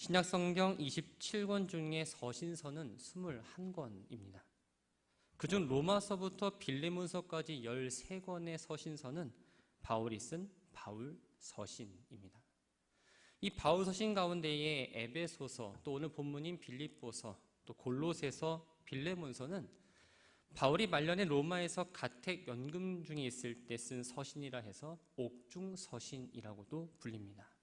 신약성경 27권 중에 서신서는 21권입니다. 그중 로마서부터 빌레몬서까지 13권의 서신서는 바울이 쓴 바울 서신입니다. 이 바울 서신 가운데에 에베소서, 또 오늘 본문인 빌립보서, 또 골로새서, 빌레몬서는 바울이 말년에 로마에서 가택 연금 중에 있을 때 쓴 서신이라 해서 옥중 서신이라고도 불립니다.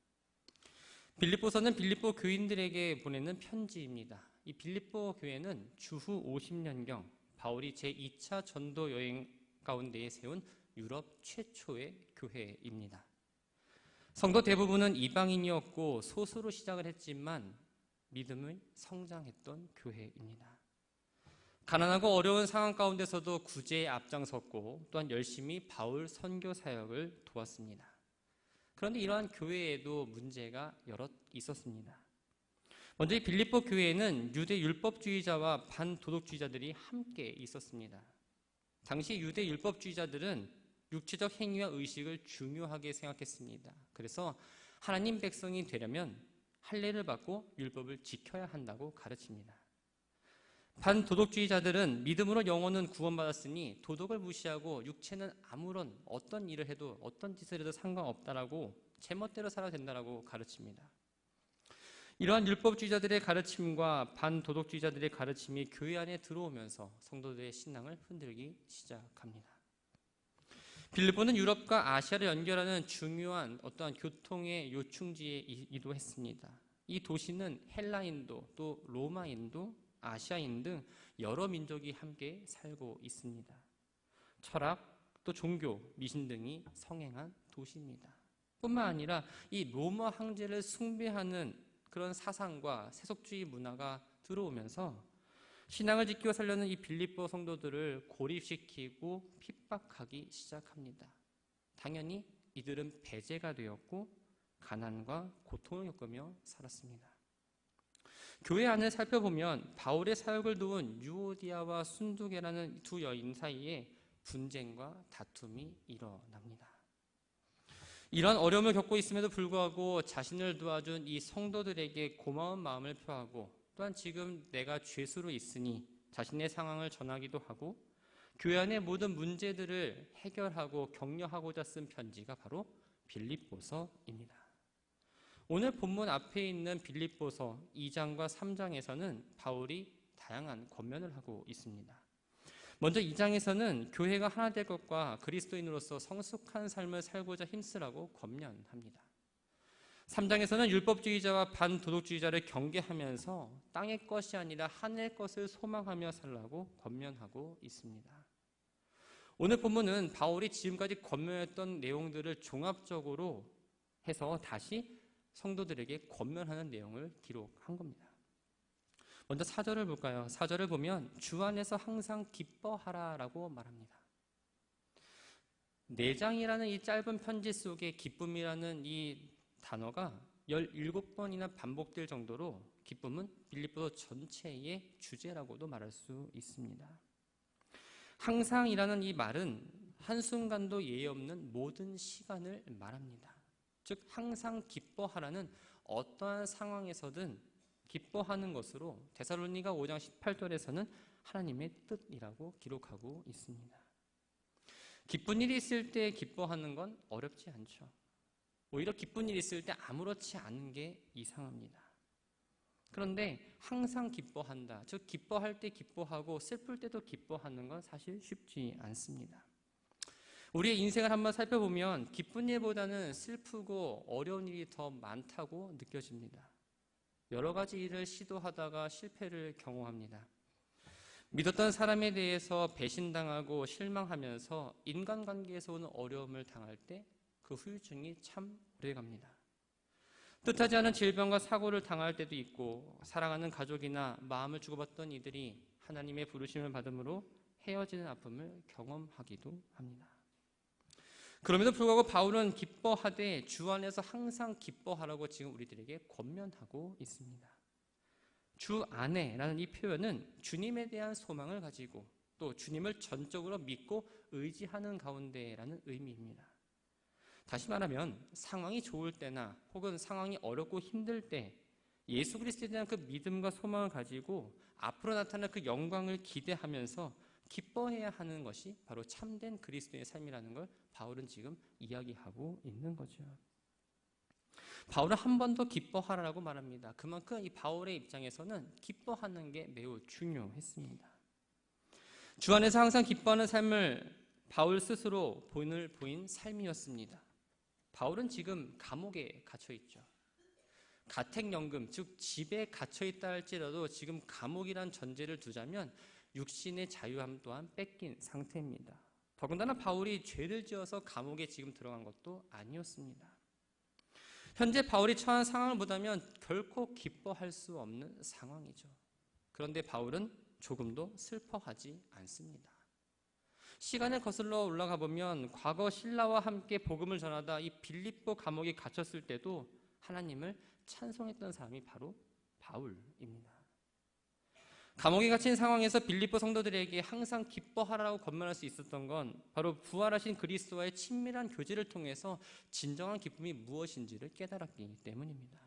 빌립보서는 빌립보 교인들에게 보내는 편지입니다. 이 빌립보 교회는 주후 50년경 바울이 제2차 전도 여행 가운데에 세운 유럽 최초의 교회입니다. 성도 대부분은 이방인이었고 소수로 시작을 했지만 믿음을 성장했던 교회입니다. 가난하고 어려운 상황 가운데서도 구제에 앞장섰고 또한 열심히 바울 선교 사역을 도왔습니다. 그런데 이러한 교회에도 문제가 여럿 있었습니다. 먼저 이 빌립보 교회에는 유대 율법주의자와 반도덕주의자들이 함께 있었습니다. 당시 유대 율법주의자들은 육체적 행위와 의식을 중요하게 생각했습니다. 그래서 하나님 백성이 되려면 할례를 받고 율법을 지켜야 한다고 가르칩니다. 반도덕주의자들은 믿음으로 영혼은 구원받았으니 도덕을 무시하고 육체는 아무런 어떤 일을 해도 어떤 짓을 해도 상관없다라고 제멋대로 살아도 된다라고 가르칩니다. 이러한 율법주의자들의 가르침과 반도덕주의자들의 가르침이 교회 안에 들어오면서 성도들의 신앙을 흔들기 시작합니다. 빌립보는 유럽과 아시아를 연결하는 중요한 어떠한 교통의 요충지이기도 했습니다. 이 도시는 헬라인도 또 로마인도 아시아인 등 여러 민족이 함께 살고 있습니다. 철학, 또 종교, 미신 등이 성행한 도시입니다. 뿐만 아니라 이 로마 황제를 숭배하는 그런 사상과 세속주의 문화가 들어오면서 신앙을 지키고 살려는 이 빌립보 성도들을 고립시키고 핍박하기 시작합니다. 당연히 이들은 배제가 되었고 가난과 고통을 겪으며 살았습니다. 교회 안을 살펴보면 바울의 사역을 도운 유오디아와 순두계라는 두 여인 사이에 분쟁과 다툼이 일어납니다. 이러한 어려움을 겪고 있음에도 불구하고 자신을 도와준 이 성도들에게 고마운 마음을 표하고 또한 지금 내가 죄수로 있으니 자신의 상황을 전하기도 하고 교회 안의 모든 문제들을 해결하고 격려하고자 쓴 편지가 바로 빌립보서입니다. 오늘 본문 앞에 있는 빌립보서 2장과 3장에서는 바울이 다양한 권면을 하고 있습니다. 먼저 2장에서는 교회가 하나 될 것과 그리스도인으로서 성숙한 삶을 살고자 힘쓰라고 권면합니다. 3장에서는 율법주의자와 반도덕주의자를 경계하면서 땅의 것이 아니라 하늘의 것을 소망하며 살라고 권면하고 있습니다. 오늘 본문은 바울이 지금까지 권면했던 내용들을 종합적으로 해서 다시 성도들에게 권면하는 내용을 기록한 겁니다. 먼저 4절을 볼까요? 4절을 보면 주 안에서 항상 기뻐하라라고 말합니다. 4장이라는 이 짧은 편지 속에 기쁨이라는 이 단어가 17번이나 반복될 정도로 기쁨은 빌립보 전체의 주제라고도 말할 수 있습니다. 항상이라는 이 말은 한순간도 예외 없는 모든 시간을 말합니다. 즉 항상 기뻐하라는 어떠한 상황에서든 기뻐하는 것으로 데살로니가 5장 18절에서는 하나님의 뜻이라고 기록하고 있습니다. 기쁜 일이 있을 때 기뻐하는 건 어렵지 않죠. 오히려 기쁜 일이 있을 때 아무렇지 않은 게 이상합니다. 그런데 항상 기뻐한다, 즉 기뻐할 때 기뻐하고 슬플 때도 기뻐하는 건 사실 쉽지 않습니다. 우리의 인생을 한번 살펴보면 기쁜 일보다는 슬프고 어려운 일이 더 많다고 느껴집니다. 여러 가지 일을 시도하다가 실패를 경험합니다. 믿었던 사람에 대해서 배신당하고 실망하면서 인간관계에서 오는 어려움을 당할 때 그 후유증이 참 오래갑니다. 뜻하지 않은 질병과 사고를 당할 때도 있고 사랑하는 가족이나 마음을 주고받던 이들이 하나님의 부르심을 받음으로 헤어지는 아픔을 경험하기도 합니다. 그럼에도 불구하고 바울은 기뻐하되 주 안에서 항상 기뻐하라고 지금 우리들에게 권면하고 있습니다. 주 안에라는 이 표현은 주님에 대한 소망을 가지고 또 주님을 전적으로 믿고 의지하는 가운데라는 의미입니다. 다시 말하면 상황이 좋을 때나 혹은 상황이 어렵고 힘들 때 예수 그리스도에 대한 그 믿음과 소망을 가지고 앞으로 나타날 그 영광을 기대하면서 기뻐해야 하는 것이 바로 참된 그리스도의 삶이라는 걸 바울은 지금 이야기하고 있는 거죠. 바울은 한 번 더 기뻐하라고 말합니다. 그만큼 이 바울의 입장에서는 기뻐하는 게 매우 중요했습니다. 주 안에서 항상 기뻐하는 삶을 바울 스스로 본을 보인 삶이었습니다. 바울은 지금 감옥에 갇혀 있죠. 가택연금, 즉 집에 갇혀 있다 할지라도 지금 감옥이란 전제를 두자면 육신의 자유함 또한 뺏긴 상태입니다. 더군다나 바울이 죄를 지어서 감옥에 지금 들어간 것도 아니었습니다. 현재 바울이 처한 상황을 보다면 결코 기뻐할 수 없는 상황이죠. 그런데 바울은 조금도 슬퍼하지 않습니다. 시간을 거슬러 올라가 보면 과거 신라와 함께 복음을 전하다 이 빌립보 감옥에 갇혔을 때도 하나님을 찬송했던 사람이 바로 바울입니다. 감옥에 갇힌 상황에서 빌립보 성도들에게 항상 기뻐하라고 권면할 수 있었던 건 바로 부활하신 그리스도와의 친밀한 교제를 통해서 진정한 기쁨이 무엇인지를 깨달았기 때문입니다.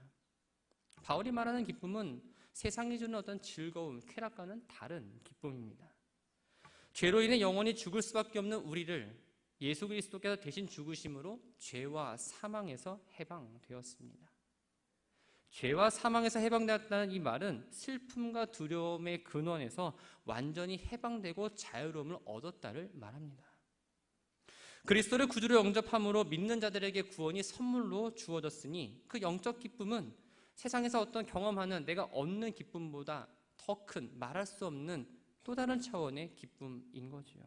바울이 말하는 기쁨은 세상이 주는 어떤 즐거움, 쾌락과는 다른 기쁨입니다. 죄로 인해 영원히 죽을 수밖에 없는 우리를 예수 그리스도께서 대신 죽으심으로 죄와 사망에서 해방되었습니다. 죄와 사망에서 해방되었다는 이 말은 슬픔과 두려움의 근원에서 완전히 해방되고 자유로움을 얻었다를 말합니다. 그리스도를 구주로 영접함으로 믿는 자들에게 구원이 선물로 주어졌으니 그 영적 기쁨은 세상에서 어떤 경험하는 내가 얻는 기쁨보다 더 큰 말할 수 없는 또 다른 차원의 기쁨인 거죠.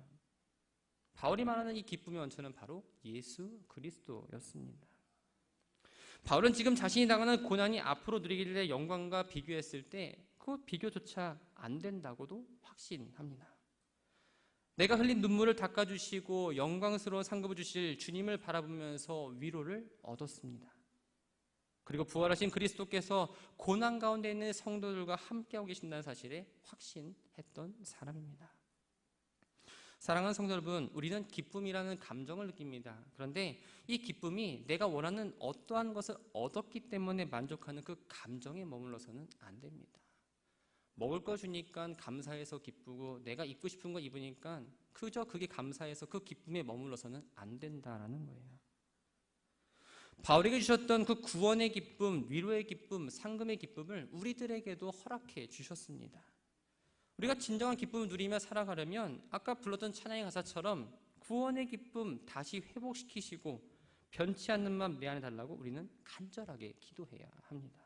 바울이 말하는 이 기쁨의 원천은 바로 예수 그리스도였습니다. 바울은 지금 자신이 당하는 고난이 앞으로 누리길래 영광과 비교했을 때 그 비교조차 안 된다고도 확신합니다. 내가 흘린 눈물을 닦아주시고 영광스러운 상급을 주실 주님을 바라보면서 위로를 얻었습니다. 그리고 부활하신 그리스도께서 고난 가운데 있는 성도들과 함께하고 계신다는 사실에 확신했던 사람입니다. 사랑하는 성도 여러분, 우리는 기쁨이라는 감정을 느낍니다. 그런데 이 기쁨이 내가 원하는 어떠한 것을 얻었기 때문에 만족하는 그 감정에 머물러서는 안 됩니다. 먹을 거 주니까 감사해서 기쁘고 내가 입고 싶은 거 입으니까 그저 그게 감사해서 그 기쁨에 머물러서는 안 된다라는 거예요. 바울에게 주셨던 그 구원의 기쁨, 위로의 기쁨, 상금의 기쁨을 우리들에게도 허락해 주셨습니다. 우리가 진정한 기쁨을 누리며 살아가려면 아까 불렀던 찬양의 가사처럼 구원의 기쁨 다시 회복시키시고 변치 않는 마음 내 안에 달라고 우리는 간절하게 기도해야 합니다.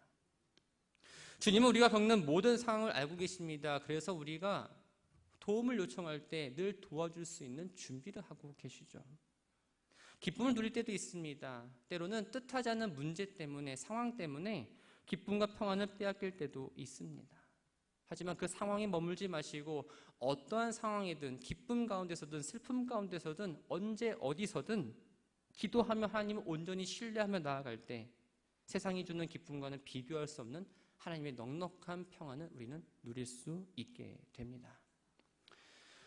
주님은 우리가 겪는 모든 상황을 알고 계십니다. 그래서 우리가 도움을 요청할 때 늘 도와줄 수 있는 준비를 하고 계시죠. 기쁨을 누릴 때도 있습니다. 때로는 뜻하지 않는 문제 때문에, 상황 때문에 기쁨과 평안을 빼앗길 때도 있습니다. 하지만 그 상황에 머물지 마시고 어떠한 상황이든 기쁨 가운데서든 슬픔 가운데서든 언제 어디서든 기도하며 하나님을 온전히 신뢰하며 나아갈 때 세상이 주는 기쁨과는 비교할 수 없는 하나님의 넉넉한 평안을 우리는 누릴 수 있게 됩니다.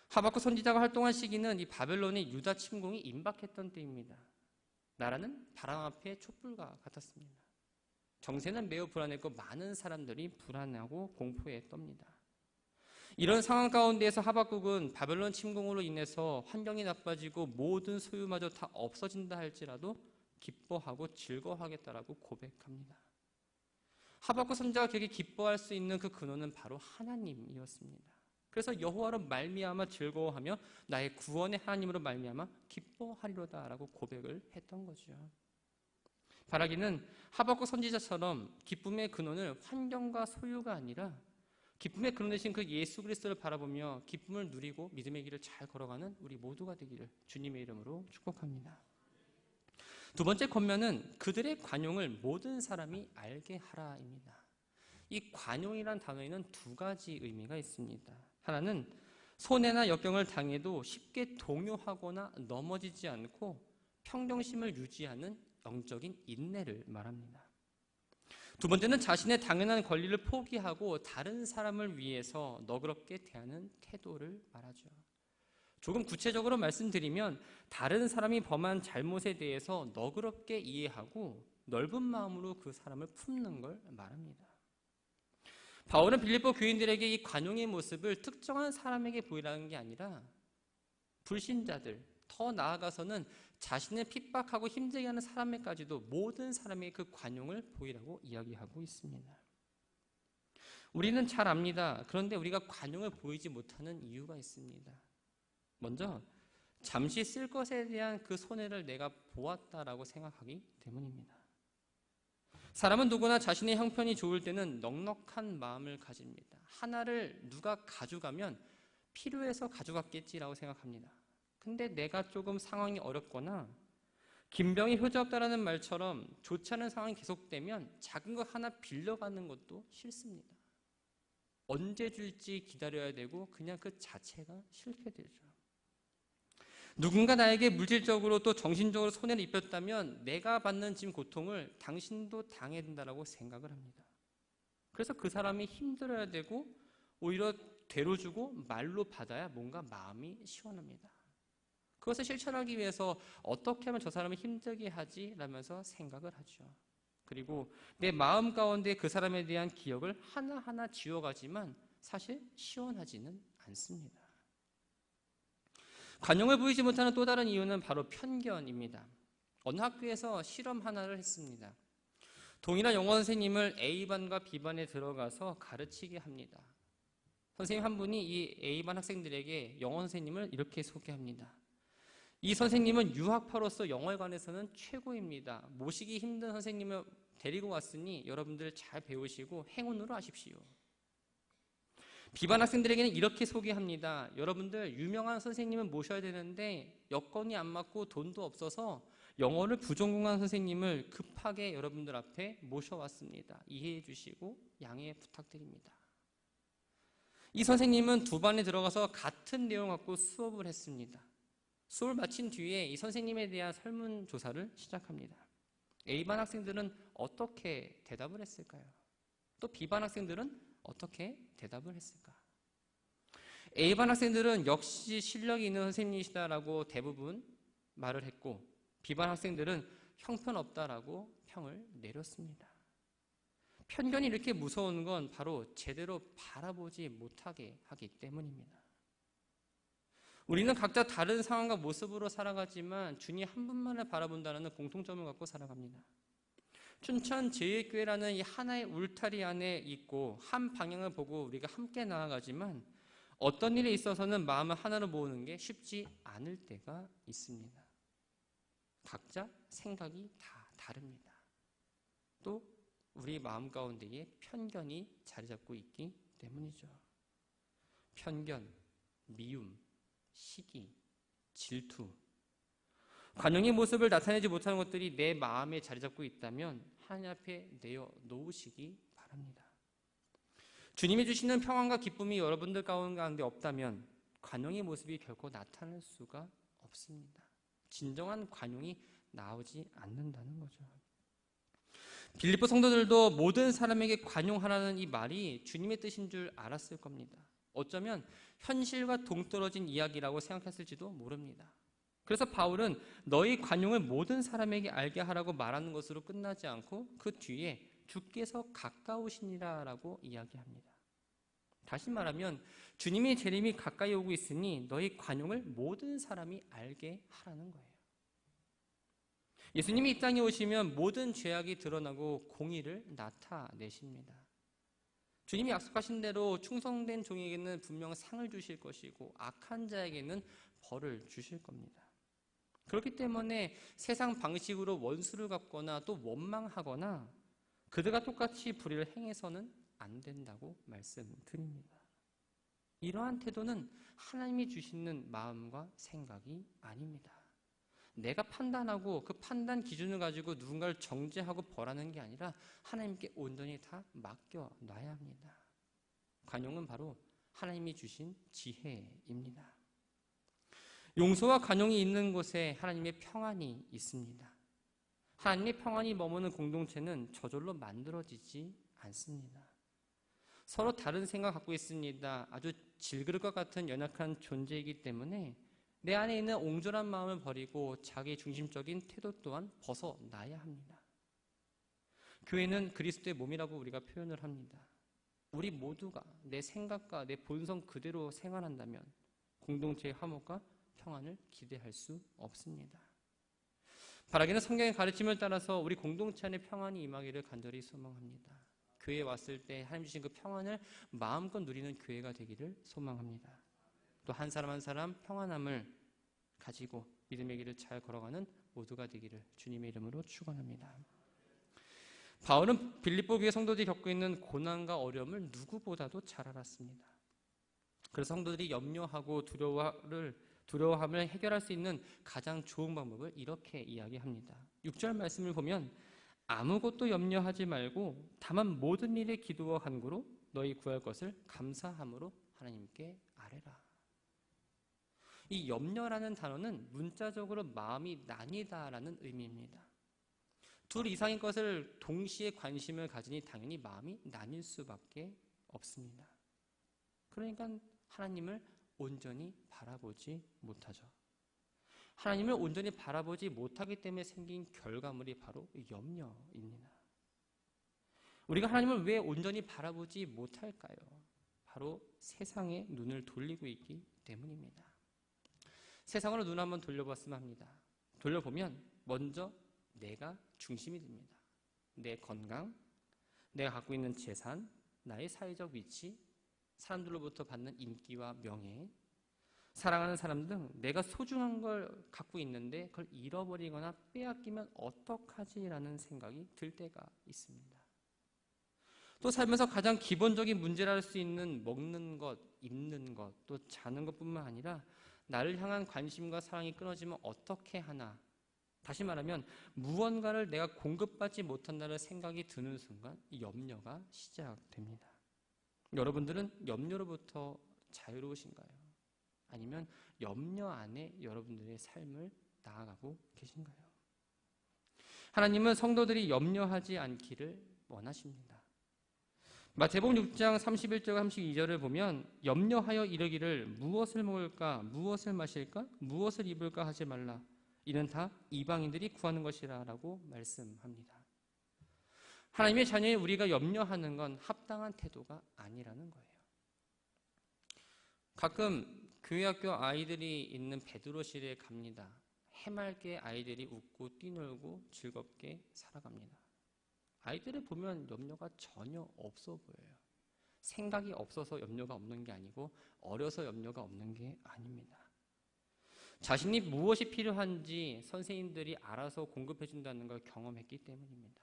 하박국 선지자가 활동한 시기는 이 바벨론의 유다 침공이 임박했던 때입니다. 나라는 바람 앞에 촛불과 같았습니다. 정세는 매우 불안했고 많은 사람들이 불안하고 공포에 떱니다. 이런 상황 가운데에서 하박국은 바벨론 침공으로 인해서 환경이 나빠지고 모든 소유마저 다 없어진다 할지라도 기뻐하고 즐거워하겠다라고 고백합니다. 하박국 선지자가 그에게 기뻐할 수 있는 그 근원은 바로 하나님이었습니다. 그래서 여호와로 말미암아 즐거워하며 나의 구원의 하나님으로 말미암아 기뻐하리로다라고 고백을 했던 거죠. 바라기는 하박국 선지자처럼 기쁨의 근원을 환경과 소유가 아니라 기쁨의 근원 되신 그 예수 그리스도를 바라보며 기쁨을 누리고 믿음의 길을 잘 걸어가는 우리 모두가 되기를 주님의 이름으로 축복합니다. 두 번째 권면은 그들의 관용을 모든 사람이 알게 하라입니다. 이 관용이란 단어에는 두 가지 의미가 있습니다. 하나는 손해나 역경을 당해도 쉽게 동요하거나 넘어지지 않고 평정심을 유지하는 영적인 인내를 말합니다. 두 번째는 자신의 당연한 권리를 포기하고 다른 사람을 위해서 너그럽게 대하는 태도를 말하죠. 조금 구체적으로 말씀드리면 다른 사람이 범한 잘못에 대해서 너그럽게 이해하고 넓은 마음으로 그 사람을 품는 걸 말합니다. 바울은 빌립보 교인들에게 이 관용의 모습을 특정한 사람에게 보이라는 게 아니라 불신자들, 더 나아가서는 자신을 핍박하고 힘들게 하는 사람에게까지도 모든 사람에게 그 관용을 보이라고 이야기하고 있습니다. 우리는 잘 압니다. 그런데 우리가 관용을 보이지 못하는 이유가 있습니다. 먼저 잠시 쓸 것에 대한 그 손해를 내가 보았다라고 생각하기 때문입니다. 사람은 누구나 자신의 형편이 좋을 때는 넉넉한 마음을 가집니다. 하나를 누가 가져가면 필요해서 가져갔겠지라고 생각합니다. 근데 내가 조금 상황이 어렵거나 김병이 효자없다라는 말처럼 좋지 않은 상황이 계속되면 작은 것 하나 빌려가는 것도 싫습니다. 언제 줄지 기다려야 되고 그냥 그 자체가 싫게 되죠. 누군가 나에게 물질적으로 또 정신적으로 손해를 입혔다면 내가 받는 지금 고통을 당신도 당해야 된다고 생각을 합니다. 그래서 그 사람이 힘들어야 되고 오히려 되로 주고 말로 받아야 뭔가 마음이 시원합니다. 그것을 실천하기 위해서 어떻게 하면 저 사람을 힘들게 하지? 라면서 생각을 하죠. 그리고 내 마음 가운데 그 사람에 대한 기억을 하나하나 지워가지만 사실 시원하지는 않습니다. 관용을 보이지 못하는 또 다른 이유는 바로 편견입니다. 어느 학교에서 실험 하나를 했습니다. 동일한 영어 선생님을 A반과 B반에 들어가서 가르치게 합니다. 선생님 한 분이 이 A반 학생들에게 영어 선생님을 이렇게 소개합니다. 이 선생님은 유학파로서 영어에 관해서는 최고입니다. 모시기 힘든 선생님을 데리고 왔으니 여러분들 잘 배우시고 행운으로 하십시오. B반 학생들에게는 이렇게 소개합니다. 여러분들 유명한 선생님을 모셔야 되는데 여건이 안 맞고 돈도 없어서 영어를 부전공한 선생님을 급하게 여러분들 앞에 모셔왔습니다. 이해해 주시고 양해 부탁드립니다. 이 선생님은 두 반에 들어가서 같은 내용 갖고 수업을 했습니다. 수업을 마친 뒤에 이 선생님에 대한 설문조사를 시작합니다. A반 학생들은 어떻게 대답을 했을까요? 또 B반 학생들은 어떻게 대답을 했을까? A반 학생들은 역시 실력이 있는 선생님이시다라고 대부분 말을 했고 B반 학생들은 형편없다라고 평을 내렸습니다. 편견이 이렇게 무서운 건 바로 제대로 바라보지 못하게 하기 때문입니다. 우리는 각자 다른 상황과 모습으로 살아가지만 주님 한 분만을 바라본다는 공통점을 갖고 살아갑니다. 춘천 제일교회라는 이 하나의 울타리 안에 있고 한 방향을 보고 우리가 함께 나아가지만 어떤 일에 있어서는 마음을 하나로 모으는 게 쉽지 않을 때가 있습니다. 각자 생각이 다 다릅니다. 또 우리 마음 가운데에 편견이 자리 잡고 있기 때문이죠. 편견, 미움, 시기, 질투, 관용의 모습을 나타내지 못하는 것들이 내 마음에 자리 잡고 있다면 하나님 앞에 내어 놓으시기 바랍니다. 주님이 주시는 평안과 기쁨이 여러분들 가운데 없다면 관용의 모습이 결코 나타날 수가 없습니다. 진정한 관용이 나오지 않는다는 거죠. 빌립보 성도들도 모든 사람에게 관용하라는 이 말이 주님의 뜻인 줄 알았을 겁니다. 어쩌면 현실과 동떨어진 이야기라고 생각했을지도 모릅니다. 그래서 바울은 너희 관용을 모든 사람에게 알게 하라고 말하는 것으로 끝나지 않고 그 뒤에 주께서 가까우시니라 라고 이야기합니다. 다시 말하면 주님의 재림이 가까이 오고 있으니 너희 관용을 모든 사람이 알게 하라는 거예요. 예수님이 이 땅에 오시면 모든 죄악이 드러나고 공의를 나타내십니다. 주님이 약속하신 대로 충성된 종에게는 분명 상을 주실 것이고 악한 자에게는 벌을 주실 겁니다. 그렇기 때문에 세상 방식으로 원수를 갚거나 또 원망하거나 그들과 똑같이 불의를 행해서는 안 된다고 말씀드립니다. 이러한 태도는 하나님이 주시는 마음과 생각이 아닙니다. 내가 판단하고 그 판단 기준을 가지고 누군가를 정죄하고 벌하는 게 아니라 하나님께 온전히 다 맡겨놔야 합니다. 관용은 바로 하나님이 주신 지혜입니다. 용서와 관용이 있는 곳에 하나님의 평안이 있습니다. 하나님의 평안이 머무는 공동체는 저절로 만들어지지 않습니다. 서로 다른 생각 갖고 있습니다. 아주 질그릇 것 같은 연약한 존재이기 때문에 내 안에 있는 옹졸한 마음을 버리고 자기 중심적인 태도 또한 벗어나야 합니다. 교회는 그리스도의 몸이라고 우리가 표현을 합니다. 우리 모두가 내 생각과 내 본성 그대로 생활한다면 공동체의 화목과 평안을 기대할 수 없습니다. 바라기는 성경의 가르침을 따라서 우리 공동체 안에 평안이 임하기를 간절히 소망합니다. 교회에 왔을 때 하나님 주신 그 평안을 마음껏 누리는 교회가 되기를 소망합니다. 또 한 사람 한 사람 평안함을 가지고 믿음의 길을 잘 걸어가는 모두가 되기를 주님의 이름으로 축원합니다. 바울은 빌립보 교회 성도들이 겪고 있는 고난과 어려움을 누구보다도 잘 알았습니다. 그래서 성도들이 염려하고 두려워함을 해결할 수 있는 가장 좋은 방법을 이렇게 이야기합니다. 6절 말씀을 보면 아무것도 염려하지 말고 다만 모든 일에 기도와 간구로 너희 구할 것을 감사함으로 하나님께 아뢰라. 이 염려라는 단어는 문자적으로 마음이 나뉘다라는 의미입니다. 둘 이상의 것을 동시에 관심을 가지니 당연히 마음이 나뉠 수밖에 없습니다. 그러니까 하나님을 온전히 바라보지 못하죠. 하나님을 온전히 바라보지 못하기 때문에 생긴 결과물이 바로 염려입니다. 우리가 하나님을 왜 온전히 바라보지 못할까요? 바로 세상에 눈을 돌리고 있기 때문입니다. 세상으로 눈 한번 돌려봤으면 합니다. 돌려보면 먼저 내가 중심이 됩니다. 내 건강, 내가 갖고 있는 재산, 나의 사회적 위치, 사람들로부터 받는 인기와 명예, 사랑하는 사람 등 내가 소중한 걸 갖고 있는데 그걸 잃어버리거나 빼앗기면 어떡하지라는 생각이 들 때가 있습니다. 또 살면서 가장 기본적인 문제라 할 수 있는 먹는 것, 입는 것, 또 자는 것뿐만 아니라 나를 향한 관심과 사랑이 끊어지면 어떻게 하나, 다시 말하면 무언가를 내가 공급받지 못한다는 생각이 드는 순간 이 염려가 시작됩니다. 여러분들은 염려로부터 자유로우신가요? 아니면 염려 안에 여러분들의 삶을 나아가고 계신가요? 하나님은 성도들이 염려하지 않기를 원하십니다. 마태복음 6장 31절과 32절을 보면 염려하여 이르기를 무엇을 먹을까, 무엇을 마실까, 무엇을 입을까 하지 말라. 이는 다 이방인들이 구하는 것이라 라고 말씀합니다. 하나님의 자녀인 우리가 염려하는 건 합당한 태도가 아니라는 거예요. 가끔 교회학교 아이들이 있는 베드로실에 갑니다. 해맑게 아이들이 웃고 뛰놀고 즐겁게 살아갑니다. 아이들을 보면 염려가 전혀 없어 보여요. 생각이 없어서 염려가 없는 게 아니고 어려서 염려가 없는 게 아닙니다. 자신이 무엇이 필요한지 선생님들이 알아서 공급해 준다는 걸 경험했기 때문입니다.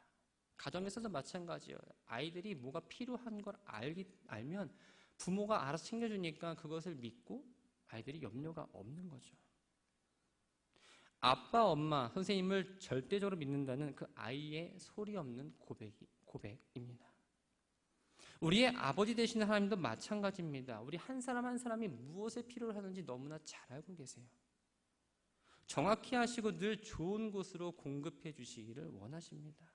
가정에서도 마찬가지예요. 아이들이 뭐가 필요한 걸 알면 부모가 알아서 챙겨주니까 그것을 믿고 아이들이 염려가 없는 거죠. 아빠, 엄마, 선생님을 절대적으로 믿는다는 그 아이의 소리 없는 고백입니다. 우리의 아버지 되시는 하나님도 마찬가지입니다. 우리 한 사람 한 사람이 무엇을 필요로 하는지 너무나 잘 알고 계세요. 정확히 하시고 늘 좋은 곳으로 공급해 주시기를 원하십니다.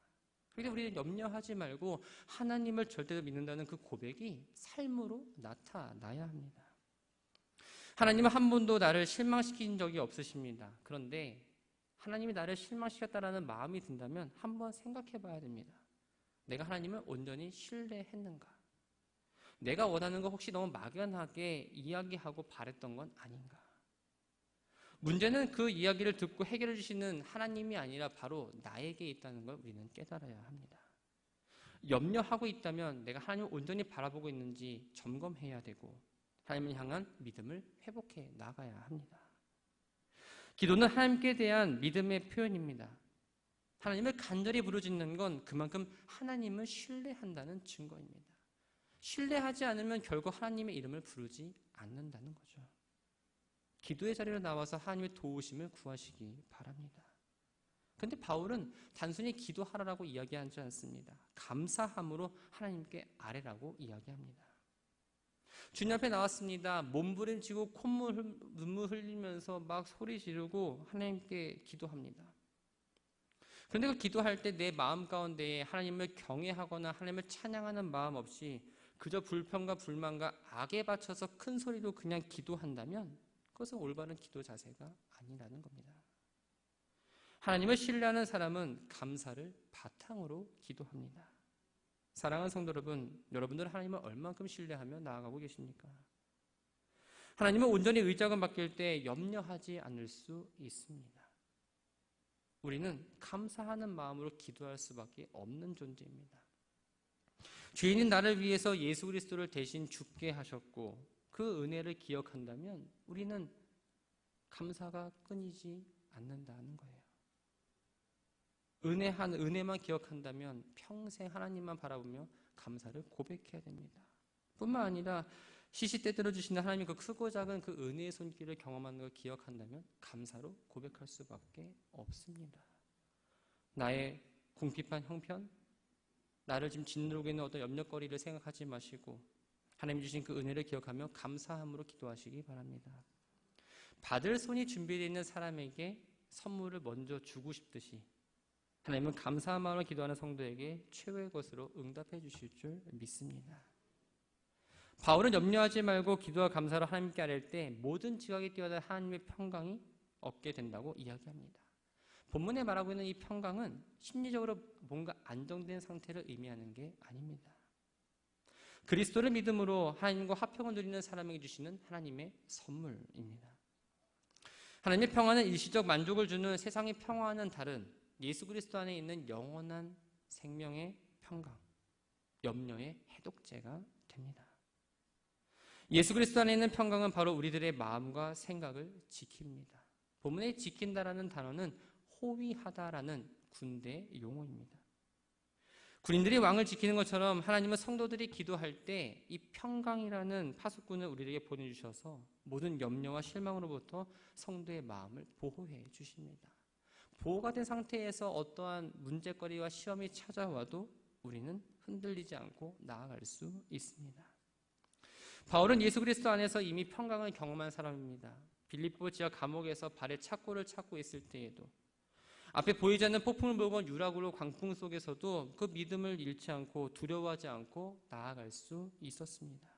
그런데 우리는 염려하지 말고 하나님을 절대로 믿는다는 그 고백이 삶으로 나타나야 합니다. 하나님은 한 번도 나를 실망시킨 적이 없으십니다. 그런데 하나님이 나를 실망시켰다라는 마음이 든다면 한번 생각해 봐야 됩니다. 내가 하나님을 온전히 신뢰했는가? 내가 원하는 거 혹시 너무 막연하게 이야기하고 바랬던 건 아닌가? 문제는 그 이야기를 듣고 해결해 주시는 하나님이 아니라 바로 나에게 있다는 걸 우리는 깨달아야 합니다. 염려하고 있다면 내가 하나님을 온전히 바라보고 있는지 점검해야 되고 하나님을 향한 믿음을 회복해 나가야 합니다. 기도는 하나님께 대한 믿음의 표현입니다. 하나님을 간절히 부르짖는 건 그만큼 하나님을 신뢰한다는 증거입니다. 신뢰하지 않으면 결국 하나님의 이름을 부르지 않는다는 거죠. 기도의 자리로 나와서 하나님의 도우심을 구하시기 바랍니다. 그런데 바울은 단순히 기도하라고 이야기하지 않습니다. 감사함으로 하나님께 아뢰라고 이야기합니다. 주님 앞에 나왔습니다. 몸부림치고 눈물 흘리면서 막 소리 지르고 하나님께 기도합니다. 그런데 그 기도할 때 내 마음 가운데에 하나님을 경외하거나 하나님을 찬양하는 마음 없이 그저 불평과 불만과 악에 받쳐서 큰 소리로 그냥 기도한다면 그것은 올바른 기도 자세가 아니라는 겁니다. 하나님을 신뢰하는 사람은 감사를 바탕으로 기도합니다. 사랑하는 성도 여러분, 여러분들은 하나님을 얼만큼 신뢰하며 나아가고 계십니까? 하나님은 온전히 의자가 바뀔 때 염려하지 않을 수 있습니다. 우리는 감사하는 마음으로 기도할 수밖에 없는 존재입니다. 죄인인 나를 위해서 예수 그리스도를 대신 죽게 하셨고 그 은혜를 기억한다면 우리는 감사가 끊이지 않는다는 거예요. 은혜만 기억한다면 평생 하나님만 바라보며 감사를 고백해야 됩니다. 뿐만 아니라 시시때때로 주시는 하나님의 그 크고 작은 그 은혜의 손길을 경험하는 걸 기억한다면 감사로 고백할 수밖에 없습니다. 나의 궁핍한 형편, 나를 지금 짓누르고 있는 어떤 염려거리를 생각하지 마시고 하나님 주신 그 은혜를 기억하며 감사함으로 기도하시기 바랍니다. 받을 손이 준비되어 있는 사람에게 선물을 먼저 주고 싶듯이 하나님은 감사한 마음으로 기도하는 성도에게 최고의 것으로 응답해 주실 줄 믿습니다. 바울은 염려하지 말고 기도와 감사로 하나님께 아뢰일 때 모든 지각에 뛰어난 하나님의 평강이 얻게 된다고 이야기합니다. 본문에 말하고 있는 이 평강은 심리적으로 뭔가 안정된 상태를 의미하는 게 아닙니다. 그리스도를 믿음으로 하나님과 화평을 누리는 사람에게 주시는 하나님의 선물입니다. 하나님의 평화는 일시적 만족을 주는 세상의 평화와는 다른 예수 그리스도 안에 있는 영원한 생명의 평강, 염려의 해독제가 됩니다. 예수 그리스도 안에 있는 평강은 바로 우리들의 마음과 생각을 지킵니다. 본문에 지킨다라는 단어는 호위하다라는 군대 용어입니다. 군인들이 왕을 지키는 것처럼 하나님은 성도들이 기도할 때 이 평강이라는 파수꾼을 우리에게 보내주셔서 모든 염려와 실망으로부터 성도의 마음을 보호해 주십니다. 보호가 된 상태에서 어떠한 문제거리와 시험이 찾아와도 우리는 흔들리지 않고 나아갈 수 있습니다. 바울은 예수 그리스도 안에서 이미 평강을 경험한 사람입니다. 빌립보 지하 감옥에서 발에 착고를 찾고 있을 때에도 앞에 보이지 않는 폭풍을 불고 유라굴로 광풍 속에서도 그 믿음을 잃지 않고 두려워하지 않고 나아갈 수 있었습니다.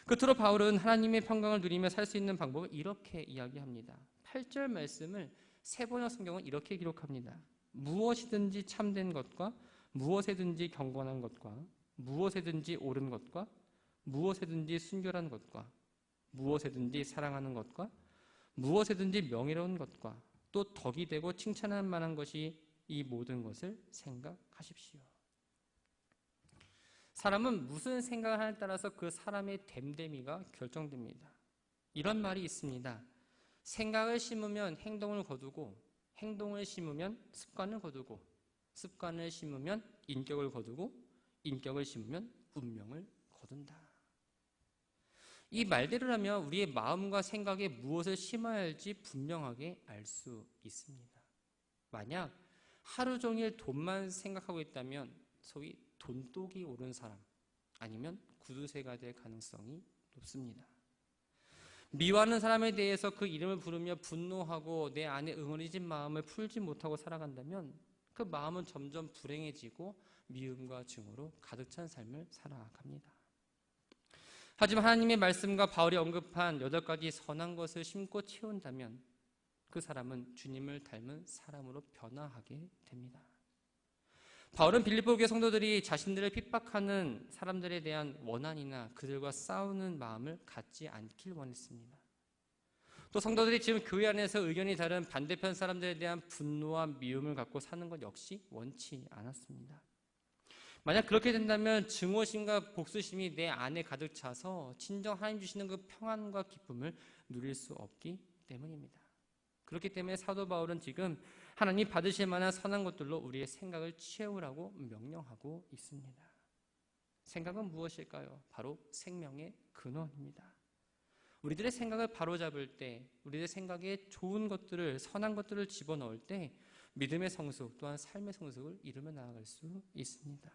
끝으로 바울은 하나님의 평강을 누리며 살 수 있는 방법을 이렇게 이야기합니다. 8절 말씀을 세번역 성경은 이렇게 기록합니다. 무엇이든지 참된 것과 무엇에든지 경건한 것과 무엇에든지 옳은 것과 무엇에든지 순결한 것과 무엇에든지 사랑하는 것과 무엇에든지 명예로운 것과 또 덕이 되고 칭찬할 만한 것이 이 모든 것을 생각하십시오. 사람은 무슨 생각을 하냐에 따라서 그 사람의 됨됨이가 결정됩니다. 이런 말이 있습니다. 생각을 심으면 행동을 거두고 행동을 심으면 습관을 거두고 습관을 심으면 인격을 거두고 인격을 심으면 운명을 거둔다. 이 말대로라면 우리의 마음과 생각에 무엇을 심어야 할지 분명하게 알 수 있습니다. 만약 하루 종일 돈만 생각하고 있다면 소위 돈독이 오른 사람 아니면 구두쇠가 될 가능성이 높습니다. 미워하는 사람에 대해서 그 이름을 부르며 분노하고 내 안에 응어리진 마음을 풀지 못하고 살아간다면 그 마음은 점점 불행해지고 미움과 증오로 가득 찬 삶을 살아갑니다. 하지만 하나님의 말씀과 바울이 언급한 8가지 선한 것을 심고 채운다면 그 사람은 주님을 닮은 사람으로 변화하게 됩니다. 바울은 빌립보 교회 성도들이 자신들을 핍박하는 사람들에 대한 원한이나 그들과 싸우는 마음을 갖지 않길 원했습니다. 또 성도들이 지금 교회 안에서 의견이 다른 반대편 사람들에 대한 분노와 미움을 갖고 사는 것 역시 원치 않았습니다. 만약 그렇게 된다면 증오심과 복수심이 내 안에 가득 차서 진정 하나님 주시는 그 평안과 기쁨을 누릴 수 없기 때문입니다. 그렇기 때문에 사도 바울은 지금 하나님 받으실 만한 선한 것들로 우리의 생각을 채우라고 명령하고 있습니다. 생각은 무엇일까요? 바로 생명의 근원입니다. 우리들의 생각을 바로잡을 때, 우리들의 생각에 좋은 것들을, 선한 것들을 집어넣을 때 믿음의 성숙 또한 삶의 성숙을 이루며 나아갈 수 있습니다.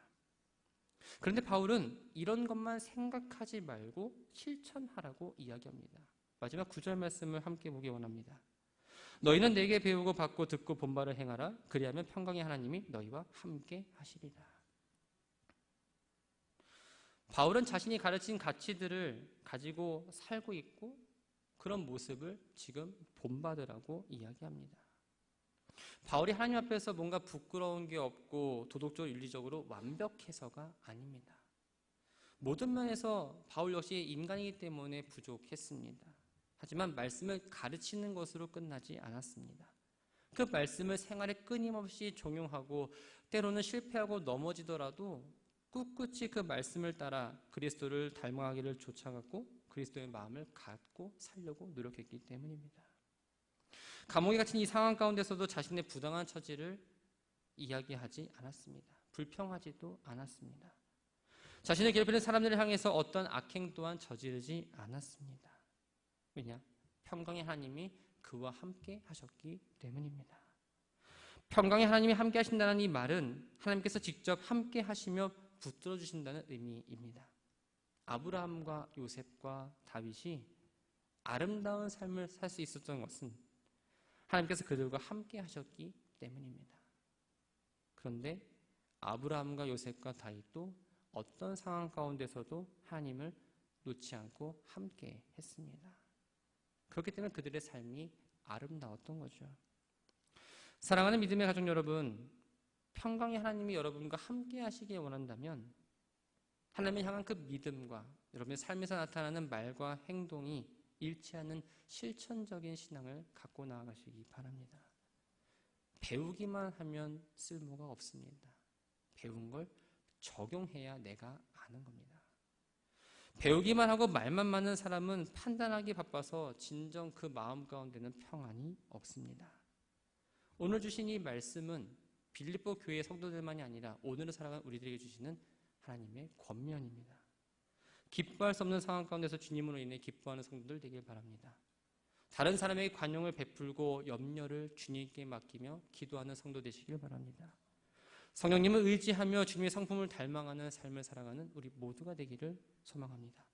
그런데 바울은 이런 것만 생각하지 말고 실천하라고 이야기합니다. 마지막 9절 말씀을 함께 보기 원합니다. 너희는 내게 배우고 받고 듣고 본 바를 행하라. 그리하면 평강의 하나님이 너희와 함께 하시리라. 바울은 자신이 가르친 가치들을 가지고 살고 있고 그런 모습을 지금 본받으라고 이야기합니다. 바울이 하나님 앞에서 뭔가 부끄러운 게 없고 도덕적으로 윤리적으로 완벽해서가 아닙니다. 모든 면에서 바울 역시 인간이기 때문에 부족했습니다. 하지만 말씀을 가르치는 것으로 끝나지 않았습니다. 그 말씀을 생활에 끊임없이 적용하고 때로는 실패하고 넘어지더라도 꿋꿋이 그 말씀을 따라 그리스도를 닮아가기를 쫓아갔고 그리스도의 마음을 갖고 살려고 노력했기 때문입니다. 감옥에 갇힌 이 상황 가운데서도 자신의 부당한 처지를 이야기하지 않았습니다. 불평하지도 않았습니다. 자신을 괴롭히는 사람들을 향해서 어떤 악행 또한 저지르지 않았습니다. 왜냐? 평강의 하나님이 그와 함께 하셨기 때문입니다. 평강의 하나님이 함께 하신다는 이 말은 하나님께서 직접 함께 하시며 붙들어 주신다는 의미입니다. 아브라함과 요셉과 다윗이 아름다운 삶을 살 수 있었던 것은 하나님께서 그들과 함께 하셨기 때문입니다. 그런데 아브라함과 요셉과 다윗도 어떤 상황 가운데서도 하나님을 놓지 않고 함께 했습니다. 그렇기 때문에 그들의 삶이 아름다웠던 거죠. 사랑하는 믿음의 가족 여러분, 평강의 하나님이 여러분과 함께 하시길 원한다면 하나님을 향한 그 믿음과 여러분의 삶에서 나타나는 말과 행동이 일치하는 실천적인 신앙을 갖고 나아가시기 바랍니다. 배우기만 하면 쓸모가 없습니다. 배운 걸 적용해야 내가 아는 겁니다. 배우기만 하고 말만 많은 사람은 판단하기 바빠서 진정 그 마음 가운데는 평안이 없습니다. 오늘 주신 이 말씀은 빌립보 교회의 성도들만이 아니라 오늘을 살아가는 우리들에게 주시는 하나님의 권면입니다. 기뻐할 수 없는 상황 가운데서 주님으로 인해 기뻐하는 성도들 되길 바랍니다. 다른 사람에게 관용을 베풀고 염려를 주님께 맡기며 기도하는 성도 되시길 바랍니다. 성령님을 의지하며 주님의 성품을 닮아가는 삶을 살아가는 우리 모두가 되기를 소망합니다.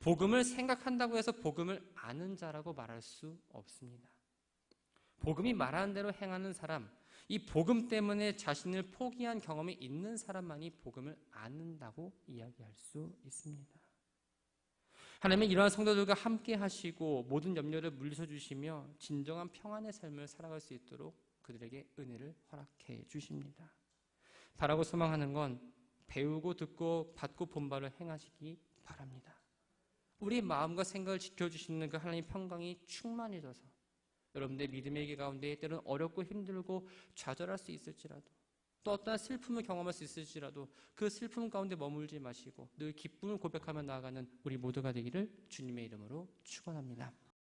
복음을 생각한다고 해서 복음을 아는 자라고 말할 수 없습니다. 복음이 말하는 대로 행하는 사람, 이 복음 때문에 자신을 포기한 경험이 있는 사람만이 복음을 아는다고 이야기할 수 있습니다. 하나님은 이러한 성도들과 함께 하시고 모든 염려를 물리쳐 주시며 진정한 평안의 삶을 살아갈 수 있도록 그들에게 은혜를 허락해 주십니다. 바라고 소망하는 건 배우고 듣고 받고 본 바를 행하시기 바랍니다. 우리 마음과 생각을 지켜주시는 그 하나님의 평강이 충만해져서 여러분들의 믿음의 길 가운데 때로는 어렵고 힘들고 좌절할 수 있을지라도 또 어떠한 슬픔을 경험할 수 있을지라도 그 슬픔 가운데 머물지 마시고 늘 기쁨을 고백하며 나아가는 우리 모두가 되기를 주님의 이름으로 축원합니다.